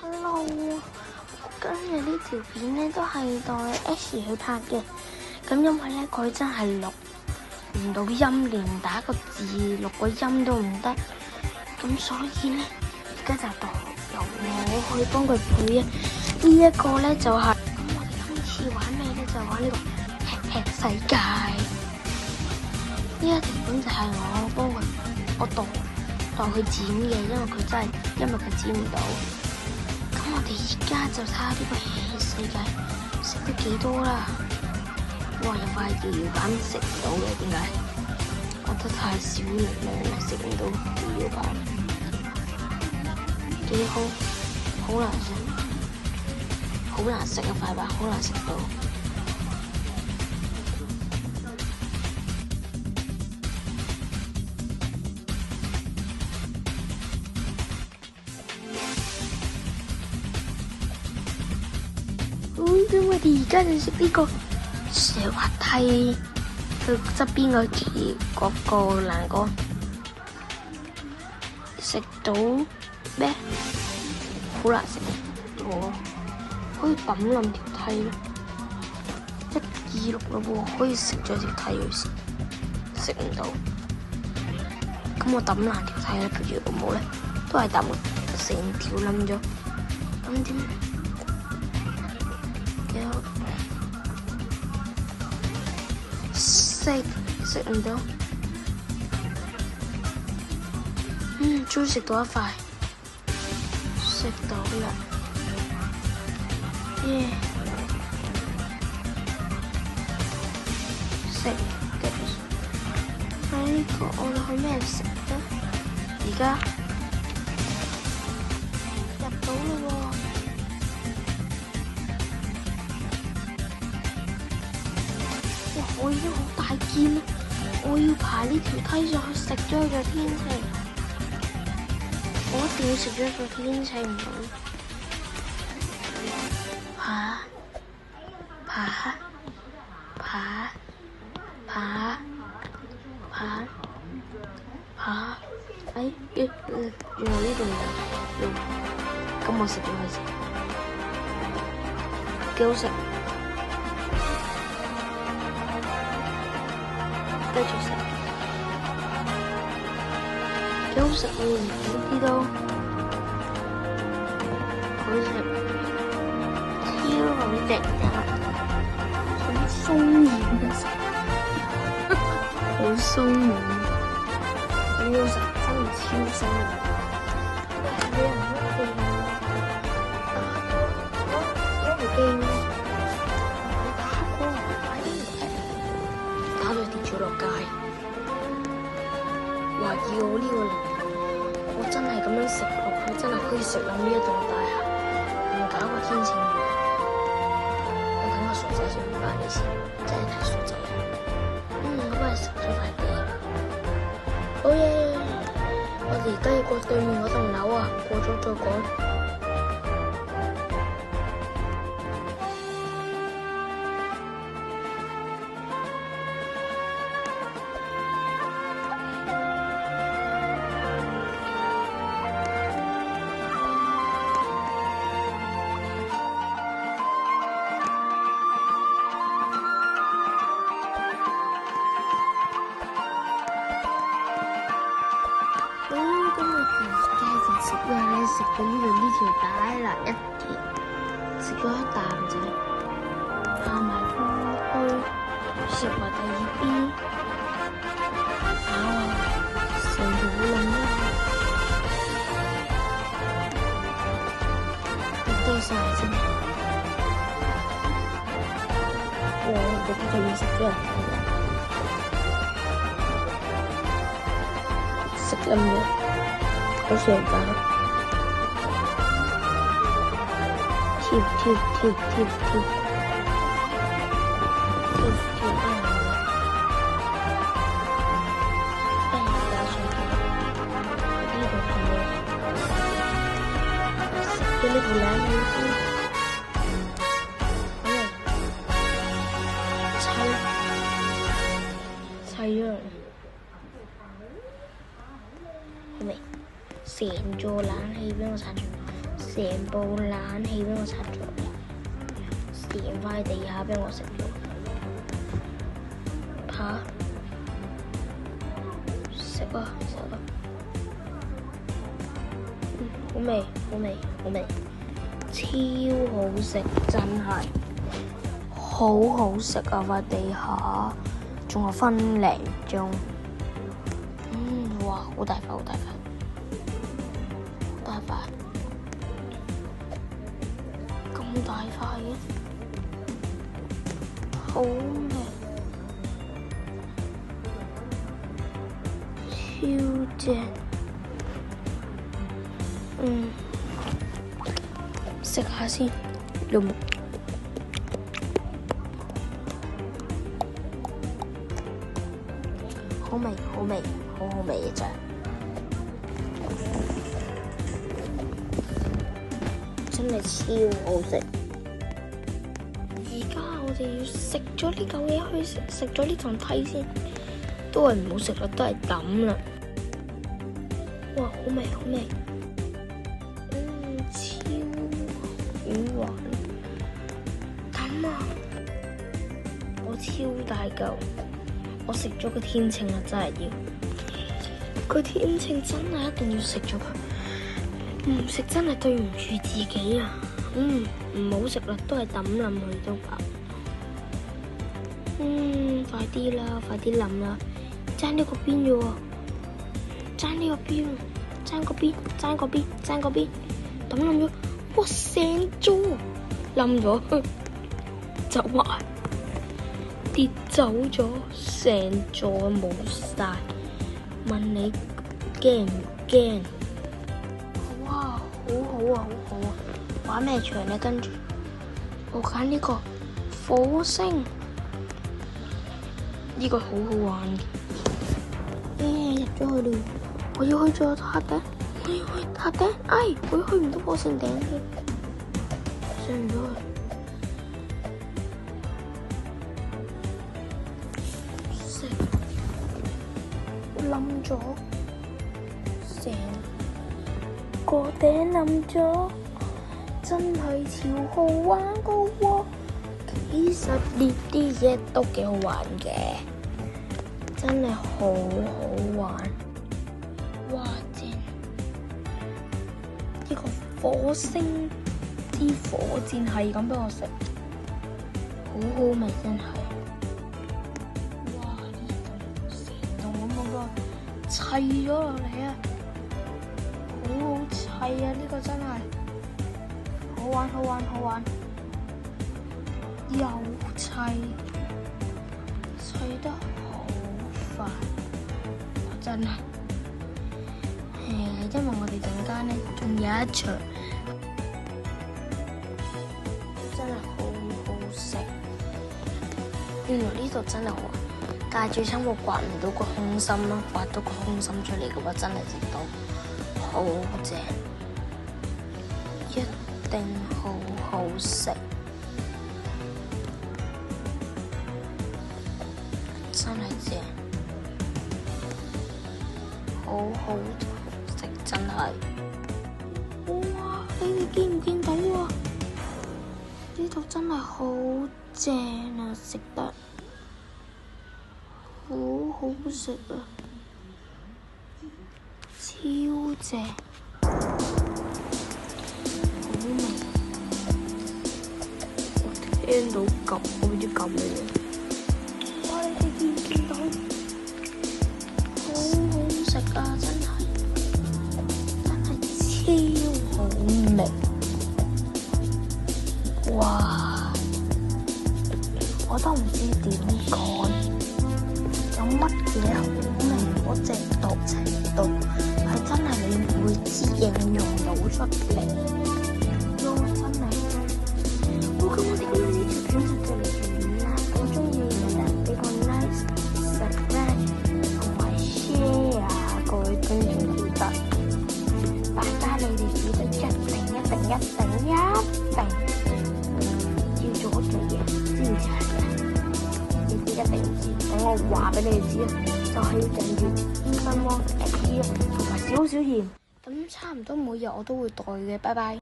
Hello，今日呢條片咧都係代 Ash 去拍嘅，咁因為咧佢真係錄唔到音，連打個字錄個音都唔得，咁所以咧而家就由我去幫佢配啊。呢一個咧就係咁，我哋今次玩咩咧？就玩呢個吃吃世界。呢一條片就係我幫佢，我代佢剪嘅，因為佢剪唔到。咁我哋而家就睇下呢個吃吃世界食得幾多啦。哇！有塊搖搖板食唔到嘅，點解？我覺得太少力量啦，食唔到搖搖板。幾好，好難食，好難食啊！塊板好難食到。咁我哋而家就食呢個蛇滑梯，佢側邊嗰個欄杆食到咩？好難食，我可以抌冧條梯咯，1、2、6咯喎，可以食咗條梯去食唔到，咁我抌爛條梯咧，跟住個帽咧都係抌成條冧咗，咁點？食唔到，終於食到一塊，食到啦，耶！食嘅，呢個我哋去咩食咧？而家入到啦喎！我已經好大件啦，我要爬呢條梯上去食咗佢個天秤，我一定要食咗佢個天秤唔到。爬，原來呢度有路，咁我食咗佢先，幾好食。繼續食，幾好食喎！呢啲都好食，超好食啊！好鬆軟嘅食，好鬆軟，好好食，真係超鬆軟。你又唔一定攞部機。打到跌咗落街，話要我呢個能力，我真係咁樣食落去，真係可以食冧呢一棟大廈，唔搞個天秤魚。我等我傻仔上班嘅時，真係太傻仔啦。我幫你食咗塊地，好嘢！我哋而家要過對面嗰棟樓啊，過咗再講。食到呢條帶啦，食咗一啖仔，行埋過去食埋第二邊，成條會冧啦，跌晒先。我仲要食咗人食冧咗，好上飯。跳，不然打上去呢度係食咗呢條冷氣先，砌咗嚟，係咪？成座冷氣俾我鏟住。成部冷氣俾我拆咗，成塊地下俾我食咗。嚇！食啊食啊！好味好味好味，超好食，真係好好食啊！塊地下仲有分零鐘，哇！好大塊好大塊好大塊，咁大塊嘅，好味，超正。食下先，好味好味，好好味嘅咋，真係超好食。而家我哋要食咗呢嚿嘢去食咗呢層梯先，都係唔好食啦，都係抌啦。哇，好味好味！超軟滑，抌啊！我超大嚿，我食咗個天秤啊，真係要個天秤，真係一定要食咗佢，唔食真係對唔住自己啊！唔好食啦，都係抌冧佢都飽。快啲啦，快啲冧啦！爭呢個邊啫喎，爭呢個邊，爭個邊，爭個邊，爭個邊，抌冧咗！哇，成座冧咗，走埋跌走咗，成座冇晒。問你驚唔驚？哇，好好啊，好好啊！玩咩場咧？跟住我揀呢個火星，呢個好好玩嘅。入咗去啦！我要去最後塔頂，我要去塔頂。我去唔到火星頂添，上唔到去。食冧咗，成個頂冧咗，真係超好玩噶喎！其實呢啲嘢都幾好玩嘅，真係好好玩。哇，正！呢個火星啲火箭係咁俾我食，好好味真係。哇！呢度成棟咁個砌咗落嚟啊，好好砌啊！呢個真係好玩好玩好玩，又砌得好快，真係。因為我哋陣間咧仲有一場，真係好好食。原來呢度真係好玩，但係最慘我刮唔到個空心咯，刮到個空心出嚟嘅話真係食到好正，一定好好食，真係正，好好食真係。哇！你哋見唔見到啊？呢度真係好正啊，食得好好食啊，超正，好味。我聽到撳，我唔知撳乜嘢。哇！你哋見唔見到？好好食啊，真係超好味。哇！我都唔知點講，有乜嘢好味嗰隻度程度，係真係你唔會形容到出嚟。真係，咁我哋今日呢條片就嚟完啦。咁中意嘅人俾個 like、subscribe 同埋 share，各位觀眾記得，大家你哋記得一定要做嘢，知唔知係咩？你哋一定知，等我話俾你哋知啊，就係要訂閱醫生汪 App 同埋少少鹽，咁差唔多每日我都會袋嘅，拜拜。